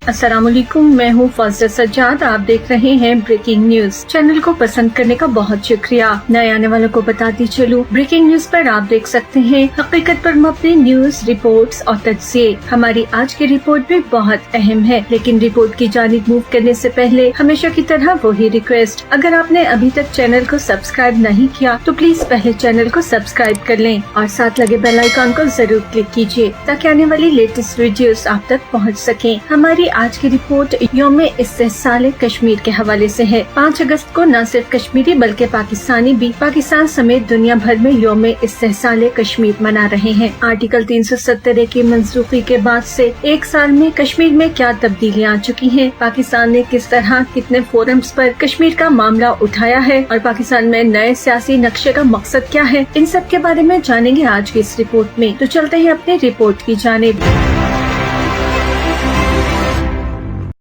अस्सलाम वालेकुम, मैं हूँ फौजिया सज्जाद। आप देख रहे हैं ब्रेकिंग न्यूज। चैनल को पसंद करने का बहुत शुक्रिया। नए आने वालों को बताती चलूं, ब्रेकिंग न्यूज पर आप देख सकते हैं हकीकत पर मबनी न्यूज, रिपोर्ट्स और तज्ज़िये। हमारी आज की रिपोर्ट भी बहुत अहम है, लेकिन रिपोर्ट की जानिब मूव करने से पहले हमेशा की तरह वही रिक्वेस्ट, अगर आपने अभी तक चैनल को सब्सक्राइब नहीं किया तो प्लीज पहले चैनल को सब्सक्राइब कर लें और साथ लगे बेल आइकन को जरूर क्लिक कीजिए ताकि आने वाली लेटेस्ट वीडियोस आप तक पहुंच सकें। हमारी आज की रिपोर्ट यौमे इस्तेहसाल कश्मीर के हवाले से है। 5 अगस्त को न सिर्फ कश्मीरी बल्कि पाकिस्तानी भी पाकिस्तान समेत दुनिया भर में यौमे इस्तेहसाल कश्मीर मना रहे हैं। आर्टिकल 370 की मंसूखी के बाद से एक साल में कश्मीर में क्या तब्दीलियाँ आ चुकी हैं, पाकिस्तान ने किस तरह कितने फोरम्स पर कश्मीर का मामला उठाया है और पाकिस्तान में नए सियासी नक्शे का मकसद क्या है, इन सब के बारे में जानेंगे आज की इस रिपोर्ट में। तो चलते हैं अपनी रिपोर्ट की जानिब।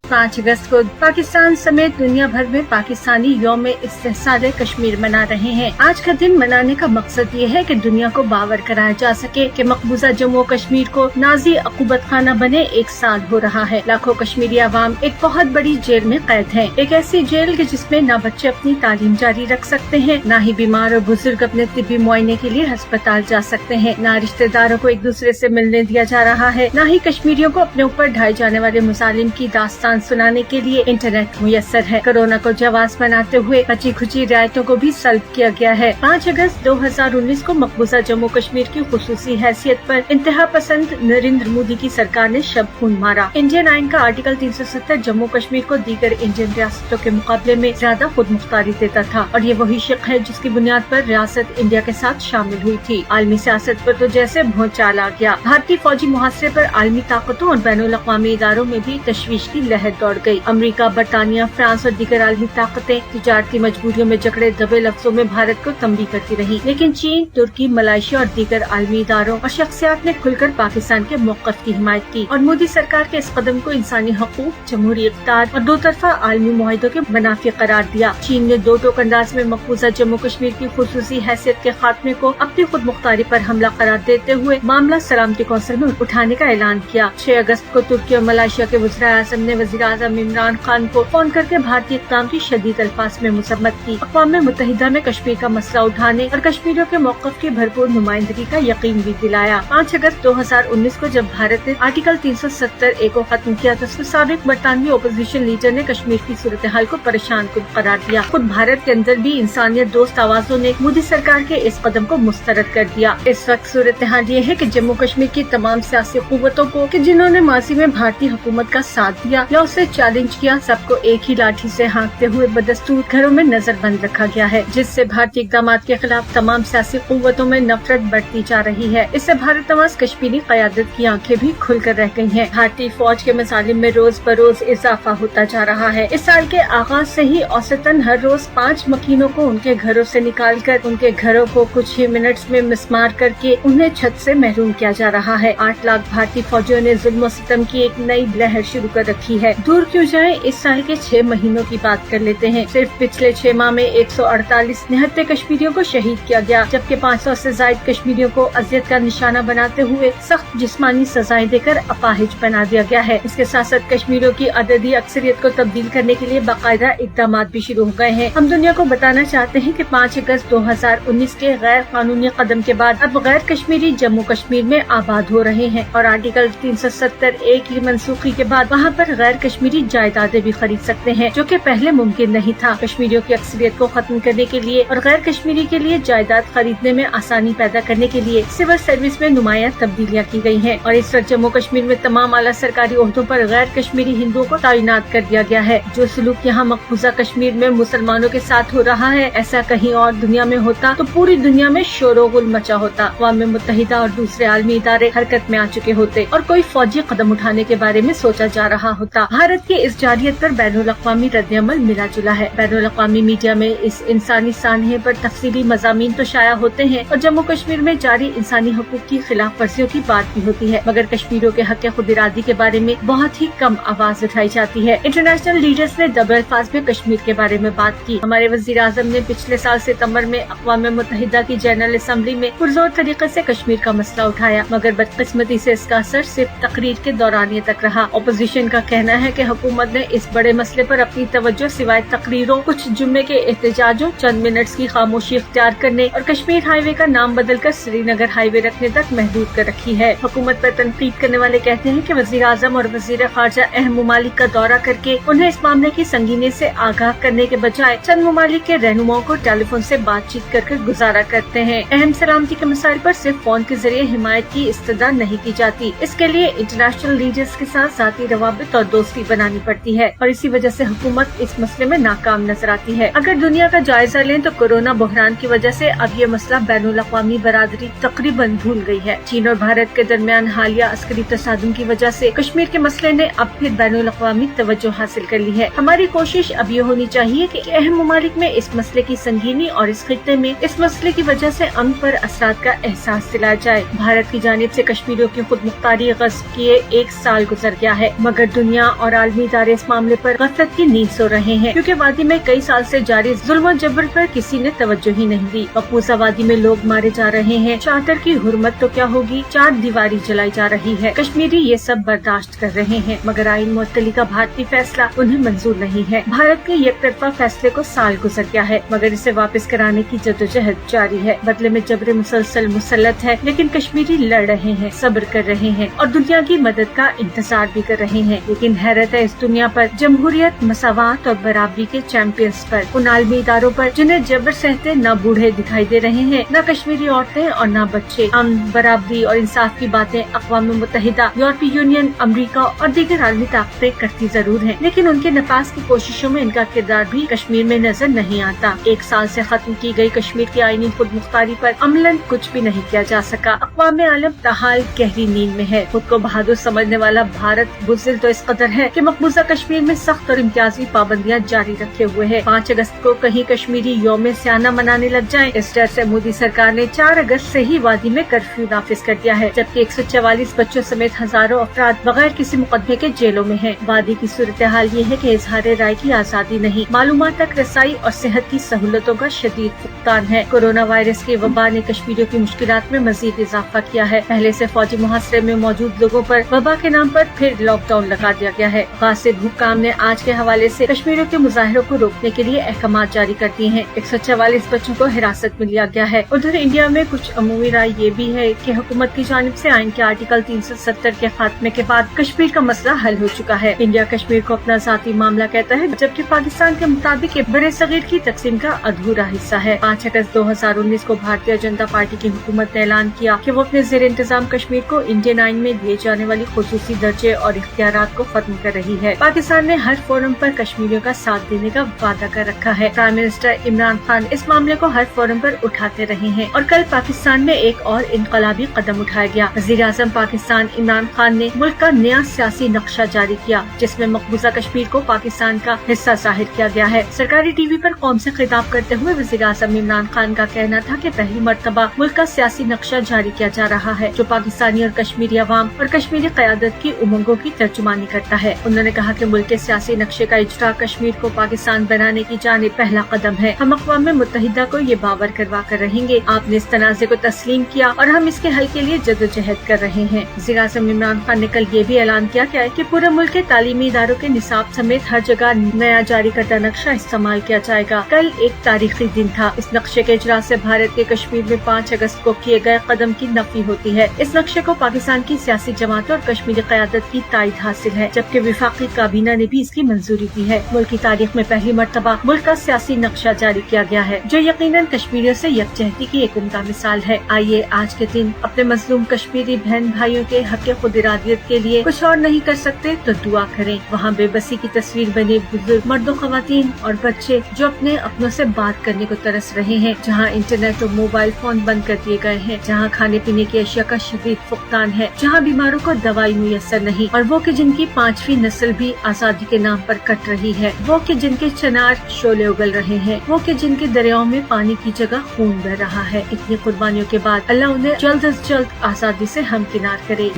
5 अगस्त को पाकिस्तान समेत दुनिया भर में पाकिस्तानी यौम इस्तेहसाल कश्मीर मना रहे हैं। आज का दिन मनाने का मकसद ये है कि दुनिया को बावर कराया जा सके कि मकबूजा जम्मू कश्मीर को नाजी अकूबत खाना बने 1 साल हो रहा है। लाखों कश्मीरी आवाम एक बहुत बड़ी जेल में कैद है, एक ऐसी जेल कि जिसमें न बच्चे अपनी तालीम जारी रख सकते हैं, न ही बीमार और बुजुर्ग अपने तिब्बी मुआयने के लिए अस्पताल जा सकते हैं, न रिश्तेदारों को एक दूसरे से मिलने दिया जा रहा है, न ही कश्मीरियों को अपने ऊपर ढाए जाने वाले मुजालिम की दास्तान सुनाने के लिए इंटरनेट मुयस्सर है। कोरोना को जवाब बनाते हुए बची खुची रियायतों को भी सल्ब किया गया है। 5 अगस्त 2019 को मकबूजा जम्मू कश्मीर की खुसूसी हैसियत पर इंतहा पसंद नरेंद्र मोदी की सरकार ने शब खून मारा। इंडियन आइन का आर्टिकल 370 जम्मू कश्मीर को दीगर इंडियन रियासतों के मुकाबले में ज्यादा खुद मुख्तारी देता था और ये वही शिक है जिसकी बुनियाद पर रियासत इंडिया के साथ शामिल हुई थी। आलमी सियासत पर तो जैसे भूचाल आ गया। भारतीय फौजी मुहासरे पर आलमी ताकतों और बैनुल-अक़वामी इदारों में भी तशवीश की लहर दौड़ गई। अमेरिका, बरतानिया, फ्रांस और दीगर आलमी ताकतें तिजारती मजबूरियों में जकड़े दबे लफ्जों में भारत को तंबीह करती रही, लेकिन चीन, तुर्की, मलेशिया और दीगर आलमी इदारों और शख्सियात ने खुलकर पाकिस्तान के मौक़िफ़ की हिमायत की और मोदी सरकार के इस कदम को इंसानी हकूक, जमहूरी इक़्तिदार और दो तरफा आलमी मुआहिदों के मुनाफी करार दिया। चीन ने दो टोक अंदाज में मकबूजा जम्मू कश्मीर की खुसूसी हैसियत के खात्मे को अपनी खुद मुख्तारी पर हमला करार देते हुए मामला सलामती कौंसिल में उठाने का ऐलान किया। 6 अगस्त को तुर्की और मलेशिया के वज़ीर-ए-आज़म ने वज़ीर-ए-आज़म इमरान खान को फोन करके भारतीय इक़दाम की शदीद अल्फाज में मुसम्मत की। अक़वाम मुत्तहिदा में कश्मीर का मसला उठाने और कश्मीरियों के मौक़िफ़ की भरपूर नुमाइंदगी का यकीन भी दिलाया। 5 अगस्त 2019 को जब भारत ने आर्टिकल 370A को खत्म किया तो साबिक़ बरतानवी ओपोजिशन लीडर ने कश्मीर की सूरत हाल को परेशान कुन करार दिया। खुद भारत के अंदर भी इंसानियत दोस्त आवाज़ों ने मोदी सरकार के इस कदम को मुस्तरद कर दिया। इस वक्त सूरत हाल ये है कि जम्मू कश्मीर की तमाम सियासी क़ुव्वतों को कि जिन्होंने माजी में भारतीय हुकूमत का साथ दिया या उसे चैलेंज किया, सबको एक ही लाठी से हाँकते हुए बदस्तूर घरों में नजरबंद रखा गया है, जिससे भारतीय इक़दाम के खिलाफ तमाम सियासी क़ुव्वतों में नफरत बढ़ती जा रही है। इससे भारत नवाज कश्मीरी क़यादत की आंखें भी खुल कर रह गई हैं। भारतीय फौज के मसालिम में रोज बरोज इजाफा होता जा रहा है। इस साल के आगाज से ही औसतन हर रोज 5 मकीनों को उनके घरों से निकाल कर उनके घरों को कुछ ही मिनट्स में मिसमार करके उन्हें छत से महरूम किया जा रहा है। 8 लाख भारतीय फौजियों ने जुल्म सितम की एक नई लहर शुरू कर रखी है। दूर क्यों जाए, इस साल के 6 महीनों की बात कर लेते हैं। सिर्फ पिछले 6 माह में 148 निहत्ते कश्मीरियों को शहीद किया गया, जबकि 500 से ज्यादा कश्मीरियों को अजियत का निशाना बनाते हुए सख्त जिस्मानी सजाएं देकर अपाहिज बना दिया गया है। इसके साथ साथ कश्मीरियों की अददी अक्सरियत को तब्दील करने के लिए बाकायदा इक़दाम भी शुरू हो गए हैं। हम दुनिया को बताना चाहते हैं कि 5 अगस्त 2019 के गैर कानूनी कदम के बाद अब गैर कश्मीरी जम्मू कश्मीर में आबाद हो रहे हैं और आर्टिकल 370A की मनसूखी के बाद वहाँ पर गैर कश्मीरी जायदादें भी खरीद सकते हैं, जो कि पहले मुमकिन नहीं था। कश्मीरियों की अक्सरियत को खत्म करने के लिए और गैर कश्मीरी के लिए जायदाद खरीदने में आसानी पैदा करने के लिए सिविल सर्विस में नुमाया तब्दीलियाँ की गई हैं और इस वक्त जम्मू कश्मीर में तमाम आला सरकारी ओहदों पर गैर कश्मीरी हिंदुओं को तैनात कर दिया गया है। जो सलूक यहाँ मकबूजा कश्मीर में मुसलमानों के साथ हो रहा है, ऐसा कहीं और दुनिया में होता तो पूरी दुनिया में शोर-ओ-गुल मचा होता, अक़वाम मुत्तहिदा और दूसरे आलमी इदारे हरकत में आ चुके होते और कोई फौजी कदम उठाने के बारे में सोचा जा रहा होता। भारत की इस जारियत पर बैनुल-अक़वामी रद्द-ए-अमल मिला जुला है। बैनुल-अक़वामी मीडिया में इस इंसानी सानहे पर तफसीली मज़ामीन तो शाया होते हैं और जम्मू कश्मीर में जारी इंसानी हकूक की खिलाफ वर्जियों की बात भी होती है, मगर कश्मीरियों के हक़ खुद इरादी के बारे में बहुत ही कम आवाज उठाई जाती है। इंटरनेशनल लीडर्स ने दबे अल्फाज में कश्मीर के बारे में बात की। हमारे वज़ीर-ए-आज़म ने पिछले साल सितंबर में अक़वाम मुत्तहिदा की जनरल असम्बली में पुरजोर तरीके से कश्मीर का मसला उठाया, मगर बदकिस्मती से इसका असर सिर्फ तकरीर के दौरान तक रहा। अपोजिशन का कहना है कि हुकूमत ने इस बड़े मसले पर अपनी तवज्जो सिवाय तकरीरों, कुछ जुम्मे के एहतजाजों, चंद मिनट्स की खामोशी इख्तियार करने और कश्मीर हाईवे का नाम बदलकर श्रीनगर हाईवे रखने तक महदूद कर रखी है। हुकूमत पर तनकीद करने वाले कहते हैं कि वज़ीर आज़म और वज़ीर ख़ारजा अहम ममालिक का दौरा करके उन्हें इस मामले की संगीनी से आगाह करने के बजाय चंद ममालिक के रहनुमाओं को टेलीफोन से बातचीत कर गुजारा करते हैं। अहम सलामती के मसाइल पर सिर्फ फोन के जरिए हिमायत की इस्तदा नहीं की जाती, इसके लिए इंटरनेशनल लीडर्स के साथ ज़ाती रवाबित और दोस्ती बनानी पड़ती है और इसी वजह से हुकूमत इस मसले में नाकाम नजर आती है। अगर दुनिया का जायजा लें तो कोरोना बहरान की वजह से अब ये मसला बैनुल अक़वामी बरादरी तकरीबन भूल गई है। चीन और भारत के दरमियान हालिया अस्करी तसादुम की वजह से कश्मीर के मसले ने अब फिर बैनुल अक़वामी तवज्जो हासिल कर ली है। हमारी कोशिश अब ये होनी चाहिए कि अहम ममालिक में इस मसले की संगीनी और इस खित्ते में इस मसले की वजह से अमन पर असरात का एहसास दिलाया जाए। भारत की जानिब से कश्मीरियों की खुद मुख्तारी ग़स्ब किए 1 साल गुजर गया है, मगर दुनिया और आलमी इदारे इस मामले पर गफलत की नींद सो रहे हैं, क्योंकि वादी में कई साल से जारी जुल्म और जबर पर किसी ने तवज्जो ही नहीं दी। मकबूजा वादी में लोग मारे जा रहे हैं, चादर की हुर्मत तो क्या होगी, 4 दीवारी जलाई जा रही है। कश्मीरी ये सब बर्दाश्त कर रहे हैं, मगर आइन मुअत्तली का भारतीय फैसला उन्हें मंजूर नहीं है। भारत के एकतरफा फैसले को साल गुजर गया है, मगर इसे वापस कराने की जद्दोजहद जारी है। बदले में जबर मुसलसल मुसल्लत है, लेकिन कश्मीरी लड़ रहे हैं, सब्र कर रहे हैं और दुनिया की मदद का इंतजार भी कर रहे हैं। लेकिन हैरत है इस दुनिया पर, जमहूरियत, मसावात और बराबरी के चैंपियंस पर, उन आलमी इदारों पर जिन्हें जबर सहते न बूढ़े दिखाई दे रहे हैं, न कश्मीरी औरतें और न बच्चे। बराबरी और इंसाफ की बातें अक़वाम मुत्तहिदा, यूरोपीय यूनियन, अमरीका और दीगर आलमी ताकतें करती जरूर हैं, लेकिन उनके नफाज की कोशिशों में इनका किरदार भी कश्मीर में नजर नहीं आता। 1 साल से खत्म की गई कश्मीर की आईनी खुद मुख्तारी पर अमलन कुछ भी नहीं किया जा सका। अक़वाम आलम ताहाल गहरी नींद में है। खुद को बहादुर समझने वाला भारत बुज़दिल तो इस कदर है कि मकबूजा कश्मीर में सख्त और इम्तियाजी पाबंदियां जारी रखे हुए है। 5 अगस्त को कहीं कश्मीरी यौम स्याना मनाने लग जाएं, इस डर से मोदी सरकार ने 4 अगस्त से ही वादी में कर्फ्यू नाफिज कर दिया है, जबकि 144 बच्चों समेत हजारों अफराद बगैर किसी मुकदमे के जेलों में हैं। वादी की सूरत हाल ये है कि इजहार राय की आजादी नहीं, मालूमात तक रसाई और सेहत की सहूलतों का शदीद फुकदान है। कोरोना वायरस की वबा ने कश्मीरियों की मुश्किलात में मजीद इजाफा किया है। पहले से फौजी मुहासरे में मौजूद लोगों पर वबा के नाम पर फिर लॉकडाउन लगा दिया गया है। गासिब हुक्काम ने आज के हवाले से कश्मीरियों के मुजाहिरों को रोकने के लिए अहकाम जारी कर दिए हैं। 144 बच्चों को हिरासत में लिया गया है। उधर इंडिया में कुछ अमूमी राय ये भी है कि हुकूमत की जानिब से आइन के आर्टिकल 370 के खात्मे के बाद कश्मीर का मसला हल हो चुका है। इंडिया कश्मीर को अपना जाती मामला कहता है, जबकि पाकिस्तान के मुताबिक बड़े सगीर की तकसीम का अधूरा हिस्सा है। 5 अगस्त 2019 को भारतीय जनता पार्टी की हुकूमत ने ऐलान किया कि वो अपने ज़ेर इंतजाम कश्मीर को इंडियन आइन में दिए जाने वाली खुसूसी दर्जे और इख्तियारात को खत्म कर रही है। पाकिस्तान ने हर फोरम पर कश्मीरियों का साथ देने का वादा कर रखा है। प्राइम मिनिस्टर इमरान खान इस मामले को हर फोरम पर उठाते रहे हैं और कल पाकिस्तान में एक और इनकलाबी कदम उठाया गया। वज़ीर आज़म पाकिस्तान इमरान खान ने मुल्क का नया सियासी नक्शा जारी किया, जिसमें मकबूजा कश्मीर को पाकिस्तान का हिस्सा जाहिर किया गया है। सरकारी टीवी पर कौम से खिताब करते हुए वज़ीर आज़म इमरान खान का कहना था कि पहली मर्तबा मुल्क का सियासी नक्शा जारी किया जा रहा है, जो पाकिस्तानी और कश्मीरी अवाम और कश्मीरी क़यादत की उमंगों की तर्जुमानी करता है। उन्होंने कहा कि मुल्क के सियासी नक्शे का इजरा कश्मीर को पाकिस्तान बनाने की जानिब पहला कदम है। हम अक़वाम मुत्तहिदा को ये बावर करवा कर रहेंगे। आपने इस तनाज़े को तस्लीम किया और हम इसके हल के लिए जद्दोजहद कर रहे हैं। वज़ीर आज़म इमरान खान ने कल ये भी ऐलान किया कि पूरे मुल्क के तालीमी इदारों के निसाब समेत हर जगह नया जारी करदा नक्शा इस्तेमाल किया जाएगा। कल एक तारीखी दिन था। इस नक्शे के इजरा से भारत के कश्मीर में 5 अगस्त को किए गए कदम की नफी होती है। इस नक्शे को पाकिस्तान की सियासी जमातों और कश्मीरी क़यादत की तायद हासिल है, जबकि विफाकी काबीना ने भी इसकी मंजूरी दी है। मुल्क की तारीख में पहली मर्तबा मुल्क का सियासी नक्शा जारी किया गया है, जो यकीनन कश्मीरियों से यकजहती की एक उम्दा मिसाल है। आइए आज के दिन अपने मजलूम कश्मीरी बहन भाइयों के हक खुद इरादियत के लिए कुछ और नहीं कर सकते तो दुआ करें। वहाँ बेबसी की तस्वीर बने बुजुर्ग, मर्दों, खवातीन और बच्चे जो अपने अपनों से बात करने को तरस रहे हैं, जहाँ इंटरनेट और मोबाइल फोन बंद कर दिए गए हैं, जहाँ खाने पीने की अशिया का शदीद फुकदान है, जहाँ बीमारों को दवाई मुयस्सर नहीं, और वो कि जिनकी 5वीं नस्ल भी आजादी के नाम पर कट रही है, वो कि जिनके चिनार शोले उगल रहे हैं, वो कि जिनके दरियाओं में पानी की जगह खून बह रहा है। इतनी कुर्बानियों के बाद अल्लाह उन्हें जल्द से जल्द आजादी से हमकिनार करे।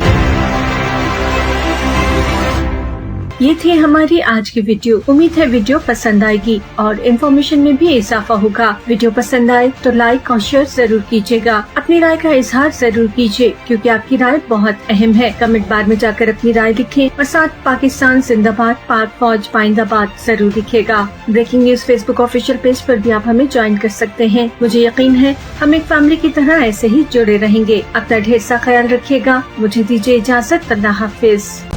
ये थी हमारी आज की वीडियो। उम्मीद है वीडियो पसंद आएगी और इन्फॉर्मेशन में भी इजाफा होगा। वीडियो पसंद आए तो लाइक और शेयर जरूर कीजिएगा। अपनी राय का इजहार जरूर कीजिए, क्योंकि आपकी राय बहुत अहम है। कमेंट बार में जाकर अपनी राय लिखें और साथ पाकिस्तान जिंदाबाद, पाक फौज पाइंदाबाद जरूर लिखिएगा। Breaking news Facebook official page पर भी आप हमें ज्वाइन कर सकते हैं। मुझे यकीन है हम एक फैमिली की तरह ऐसे ही जुड़े रहेंगे। अपना ढेर सा ख्याल रखिएगा। मुझे दीजिए इजाजत। अल्लाह हाफिज।